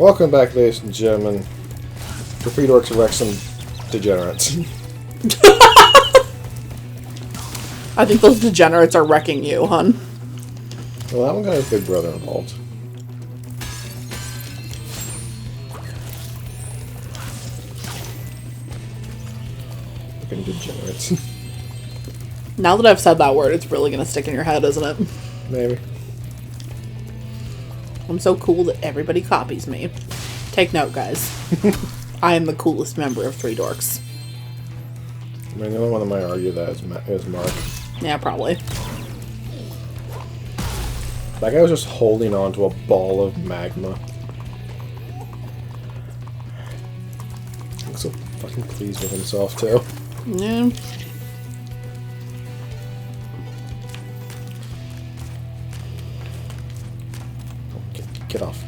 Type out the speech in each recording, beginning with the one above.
Welcome back, ladies and gentlemen, to Three Dorks wreck some degenerates. I think those degenerates are wrecking you, hun. Well, that one got his big brother involved. Fucking degenerates. Now that I've said that word, it's really gonna stick in your head, isn't it? Maybe. I'm so cool that everybody copies me. Take note, guys. I am the coolest member of Three Dorks. I mean, the only one that might argue that is Mark. Yeah, probably. That guy was just holding on to a ball of magma. Looks so fucking pleased with himself, too. Yeah. Get off.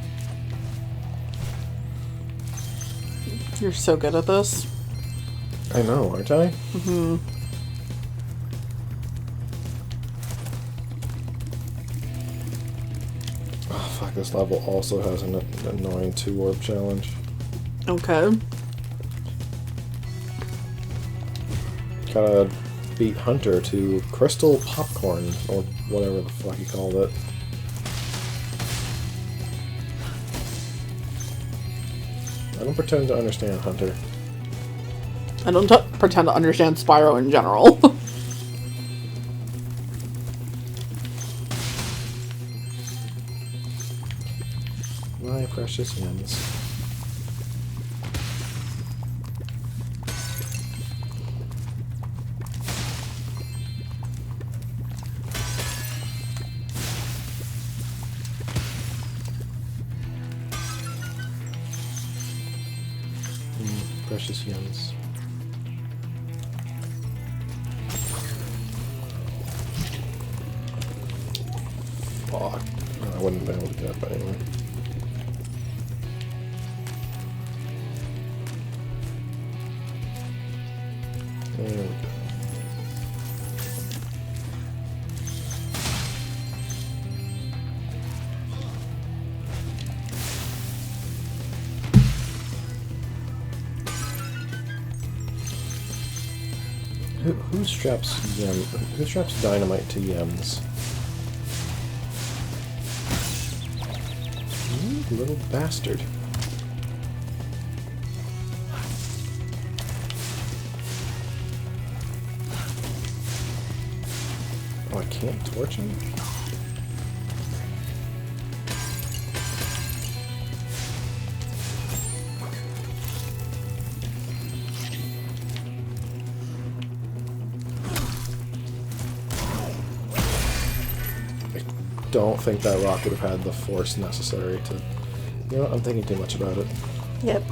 You're so good at this. I know, aren't I? Mm-hmm. Oh, fuck, this level also has an annoying 2-orb challenge. Okay. Gotta beat Hunter to crystal popcorn, or whatever the fuck he called it. I don't pretend to understand Hunter. I don't pretend to understand Spyro in general. My precious yens. Precious yens. Fuck. I wouldn't have been able to do that, but anyway. There we go. Who straps dynamite to Yems? You little bastard. Oh, I can't torch him? Don't think that rock would have had the force necessary to... You know what? I'm thinking too much about it. Yep.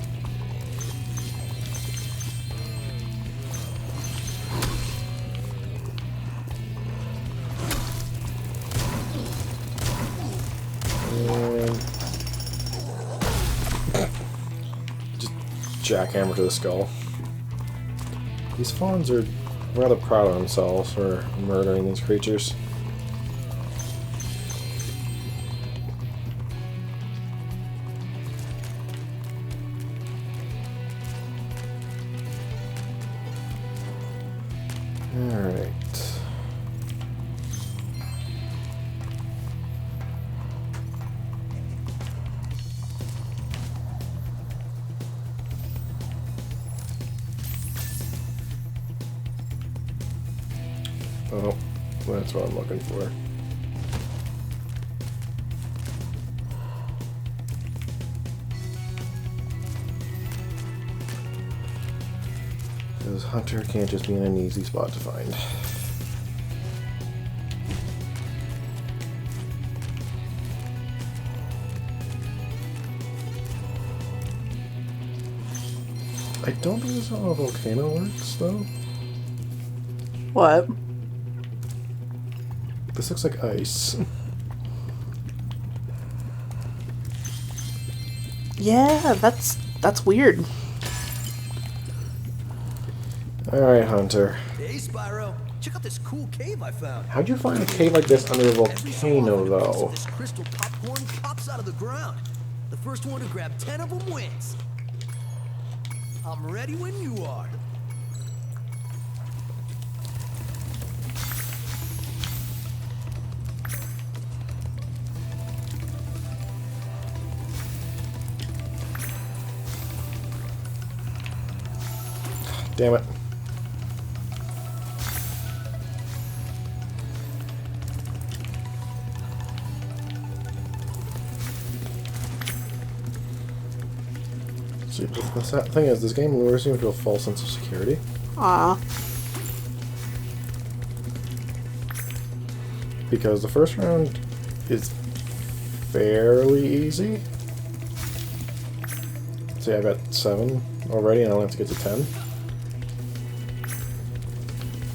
And... just jackhammer to the skull. These fauns are rather proud of themselves for murdering these creatures. Alright. Oh, that's what I'm looking for. Because Hunter can't just be in an easy spot to find. I don't think this is how a volcano works, though. What? This looks like ice. Yeah, that's weird. Alright, Hunter. Hey, Spyro. Check out this cool cave I found. How'd you find a cave like this under a volcano, though? This crystal popcorn pops out of the ground. The first one to grab 10 of them wins. I'm ready when you are. Damn it. See, the sad thing is, this game lures you into a false sense of security. Ah. Because the first round is fairly easy. See, I got 7 already, and I only have to get to 10.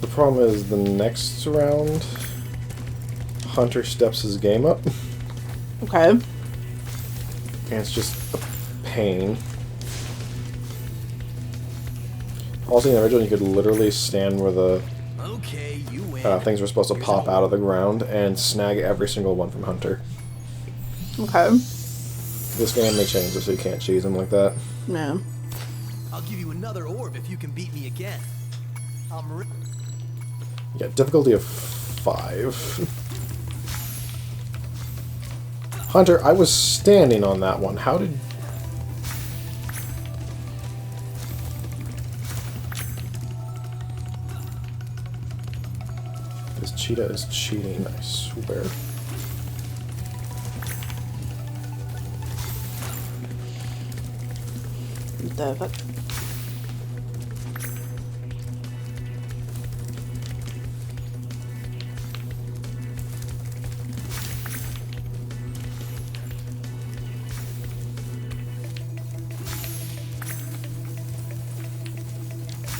The problem is, the next round, Hunter steps his game up, Okay. and it's just a pain. Also, in the original, you could literally stand where the Okay, you win. things were supposed to pop out of the ground and snag every single one from Hunter. Okay. This game, they changed it so you can't cheese them like that. Yeah. I'll give you another orb if you can beat me again. Yeah, difficulty of 5. Hunter, I was standing on that one. How did... This cheetah is cheating, I swear. The fuck?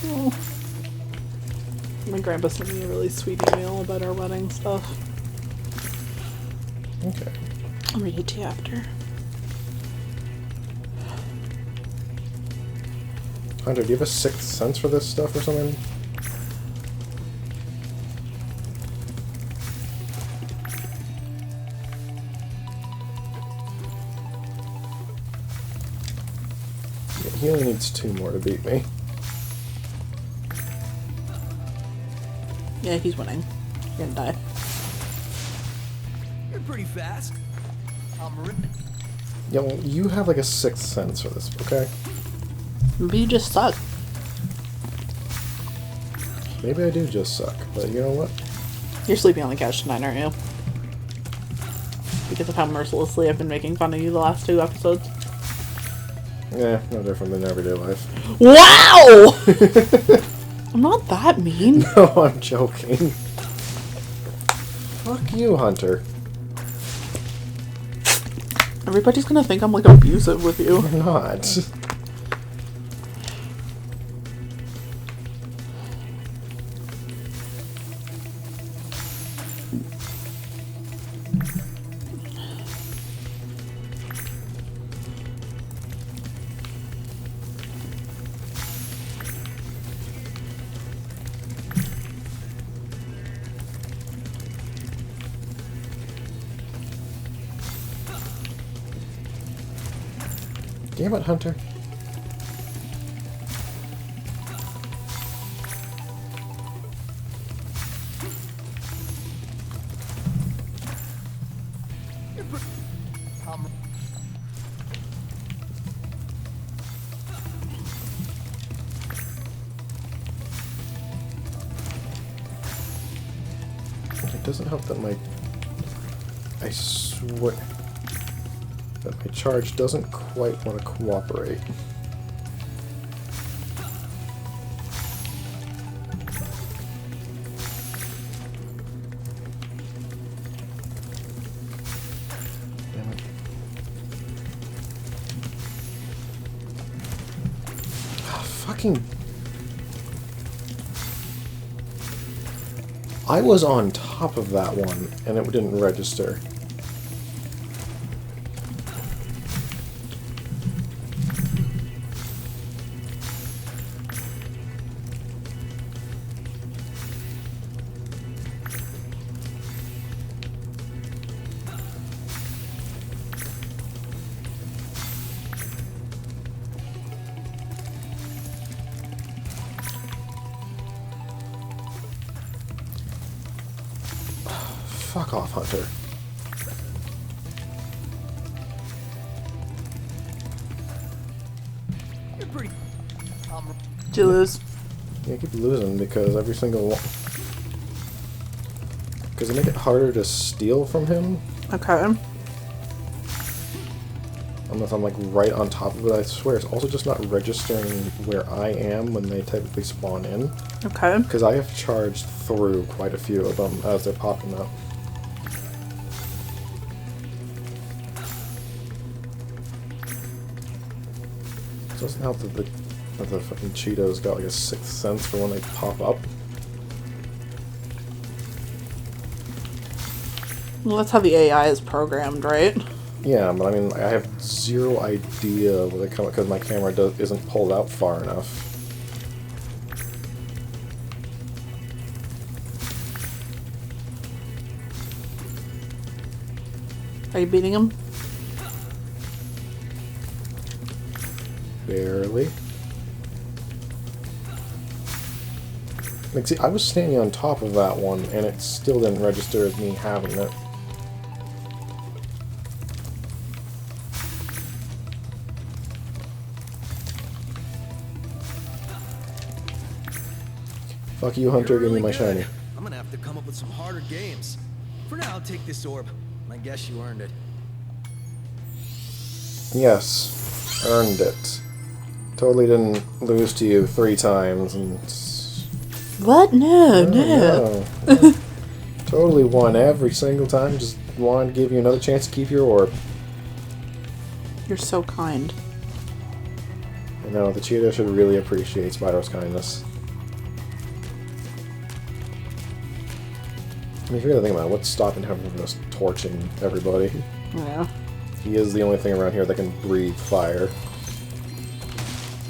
Oh. My grandpa sent me a really sweet email about our wedding stuff. Okay. I'll read it to you after. Hunter, do you have a sixth sense for this stuff or something? Yeah, he only needs 2 more to beat me. Yeah, he's winning. You're gonna die. You're pretty fast. Yeah, well, you have like a sixth sense for this, okay? Maybe you just suck. Maybe I do just suck, but you know what? You're sleeping on the couch tonight, aren't you? Because of how mercilessly I've been making fun of you the last 2 episodes. Yeah, no different than everyday life. Wow! I'm not that mean. No, I'm joking. Fuck you, Hunter. Everybody's gonna think I'm like abusive with you. I'm not. Damn it, Hunter. It doesn't help that I swear that my charge doesn't quite want to cooperate. Damn it. Fucking... I was on top of that one, and it didn't register. Fuck off, Hunter. You're pretty. Did you lose? Yeah, I keep losing because every single one... Because they make it harder to steal from him. Okay. Unless I'm like right on top of it, I swear. It's also just not registering where I am when they typically spawn in. Okay. Because I have charged through quite a few of them as they're popping up. It doesn't help that the fucking Cheetos got like a 6th sense for when they pop up. Well, that's how the AI is programmed, right? Yeah, but I mean, I have zero idea where they come because my camera isn't pulled out far enough. Are you beating him? Barely. Like, see, I was standing on top of that one, and it still didn't register as me having it. Fuck you, Hunter, give me my shiny. I'm gonna have to come up with some harder games. For now, I'll take this orb. I guess you earned it. Yes, earned it. Totally didn't lose to you 3 times, and... What? No. Totally won every single time, just wanted to give you another chance to keep your orb. You're so kind. I know, the Cheetah should really appreciate Spyro's kindness. I mean, if you really think about it, what's stopping him from just torching everybody? Yeah. He is the only thing around here that can breathe fire.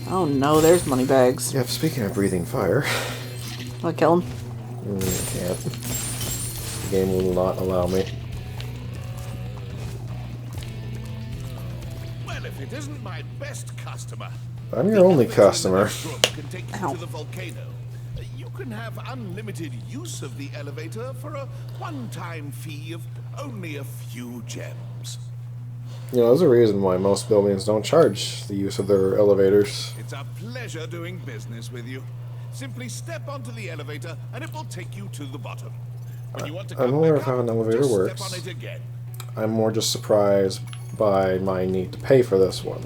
Oh no, there's money bags. Yeah, speaking of breathing fire... Wanna kill him? I can't. The game will not allow me. Well, if it isn't my best customer... I'm your only customer. ...can take you Ow. to the volcano. You can have unlimited use of the elevator for a one-time fee of only a few gems. You know, there's a reason why most buildings don't charge the use of their elevators. It's a pleasure doing business with you. Simply step onto the elevator and it will take you to the bottom. When you want to I'm come aware back of how an up, elevator just works. Step on it again. I'm more just surprised by my need to pay for this one.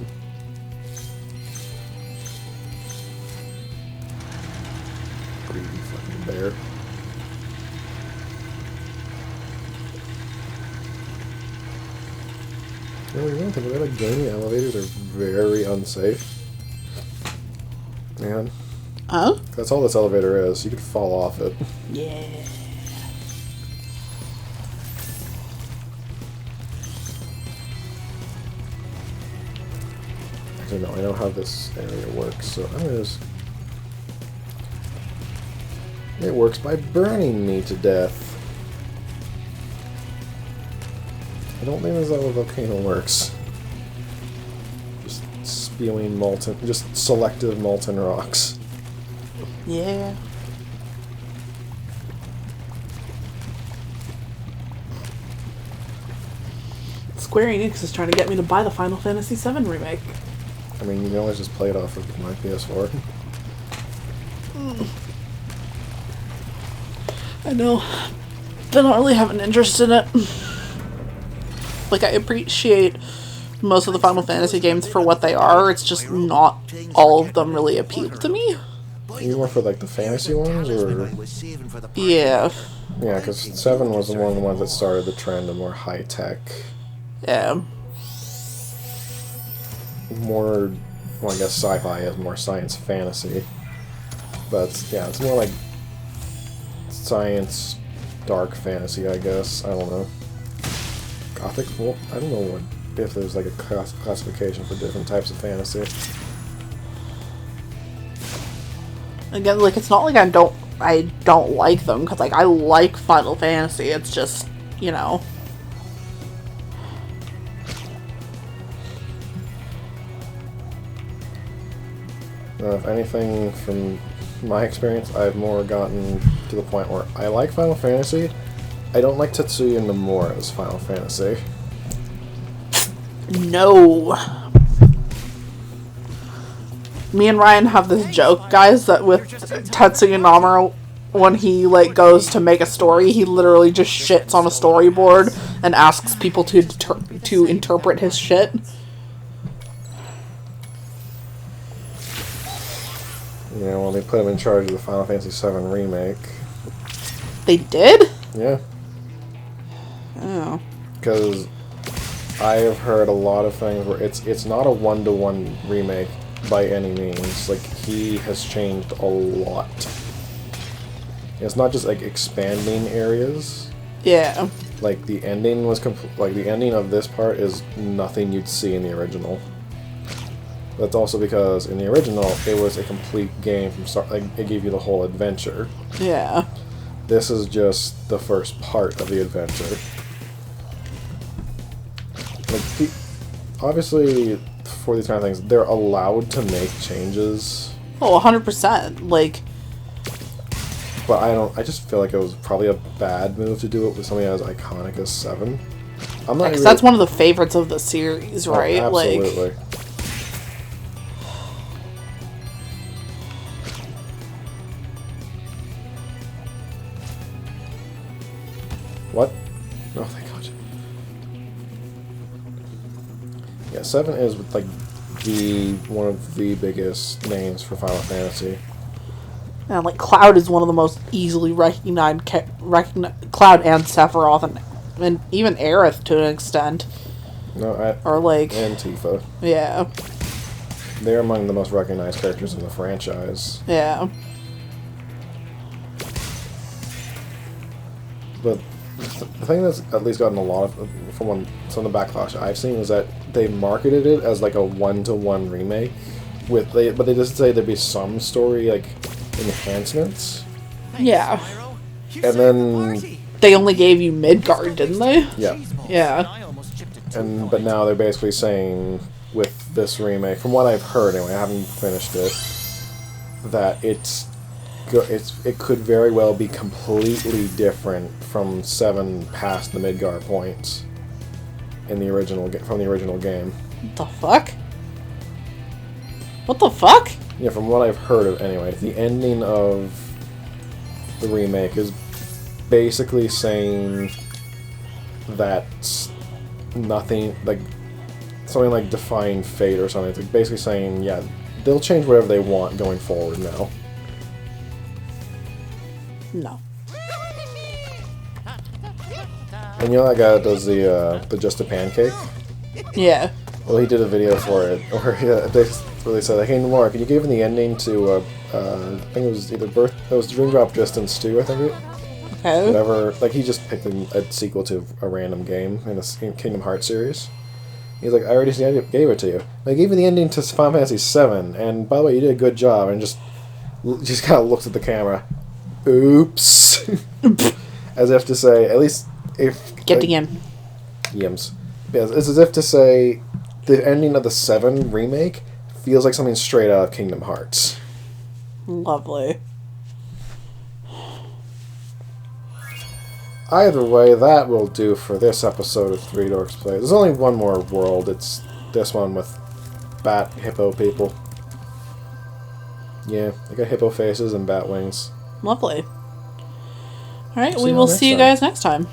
Greedy fucking bear. Really, you don't think about it, gaming elevators are very unsafe. Man, Oh? that's all this elevator is. You could fall off it. Yeah. Actually, no, I know how this area works, so I'm gonna just... It works by burning me to death. I don't think that's how a volcano works. Just spewing molten, just selective molten rocks. Yeah. Square Enix is trying to get me to buy the Final Fantasy VII remake. I mean, you can always just play it off of my PS4. I know. I don't really have an interest in it. Like, I appreciate most of the Final Fantasy games for what they are. It's just not all of them really appeal to me. You more for like the fantasy ones, or Yeah. yeah, because 7 was one of the ones that started the trend of more high tech, Yeah. more. Well, I guess sci-fi is more science fantasy, but yeah, it's more like science dark fantasy, I guess. I don't know. Gothic? Well, I don't know if there's like a classification for different types of fantasy. Again, like, it's not like I don't like them, because, like, I like Final Fantasy. It's just, you know. If anything, from my experience, I've more gotten to the point where I like Final Fantasy, I don't like Tetsuya Nomura's Final Fantasy. No. Me and Ryan have this joke, guys, that with Tetsuya Nomura, when he like goes to make a story, he literally just shits on a storyboard and asks people to interpret his shit. Yeah, well, they put him in charge of the Final Fantasy VII Remake. They did? Yeah. Oh. Because I have heard a lot of things where it's not a one-to-one remake by any means. Like, he has changed a lot. It's not just like expanding areas. Yeah. Like the ending was the ending of this part is nothing you'd see in the original. That's also because in the original it was a complete game from start. Like, it gave you the whole adventure. Yeah. This is just the first part of the adventure. Like, obviously, for these kind of things, they're allowed to make changes. Oh, 100%. Like, but I just feel like it was probably a bad move to do it with something as iconic as 7. I'm not because that's one of the favorites of the series, right? Oh, absolutely. Like, what? Oh, thank God. Yeah, 7 is like one of the biggest names for Final Fantasy. and like Cloud is one of the most easily recognized. Cloud and Sephiroth and even Aerith to an extent. Or like and Tifa. Yeah. They're among the most recognized characters in the franchise. Yeah. But the thing that's at least gotten a lot of from some of the backlash I've seen is that they marketed it as like a one-to-one remake but they just say there'd be some story like enhancements. Yeah. And then they only gave you Midgard, didn't they? Yeah. Yeah. But now they're basically saying with this remake, from what I've heard anyway, I haven't finished it, that it could very well be completely different from 7 past the Midgard points in the original from the original game. What the fuck? What the fuck? Yeah, from what I've heard of anyway, the ending of the remake is basically saying that nothing, like something like defying fate or something. It's like basically saying, yeah, they'll change whatever they want going forward now. No. And you know that guy that does the Just a Pancake? Yeah. Well, he did a video for it, where they said, "Hey, Nomura, can you give him the ending to, I think it was it was Dream Drop Distance 2, I think Okay. Whatever, like he just picked a sequel to a random game in the Kingdom Hearts series. He's like, I already gave it to you. I gave you the ending to Final Fantasy 7, and by the way, you did a good job, and just kind of looks at the camera. Oops. As if to say, at least if... Get the end. Yims. Yes, it's as if to say, the ending of the 7 remake feels like something straight out of Kingdom Hearts. Lovely. Either way, that will do for this episode of Three Dorks Play. There's only one more world. It's this one with bat hippo people. Yeah, they got hippo faces and bat wings. Lovely. Alright, we will see you guys next time.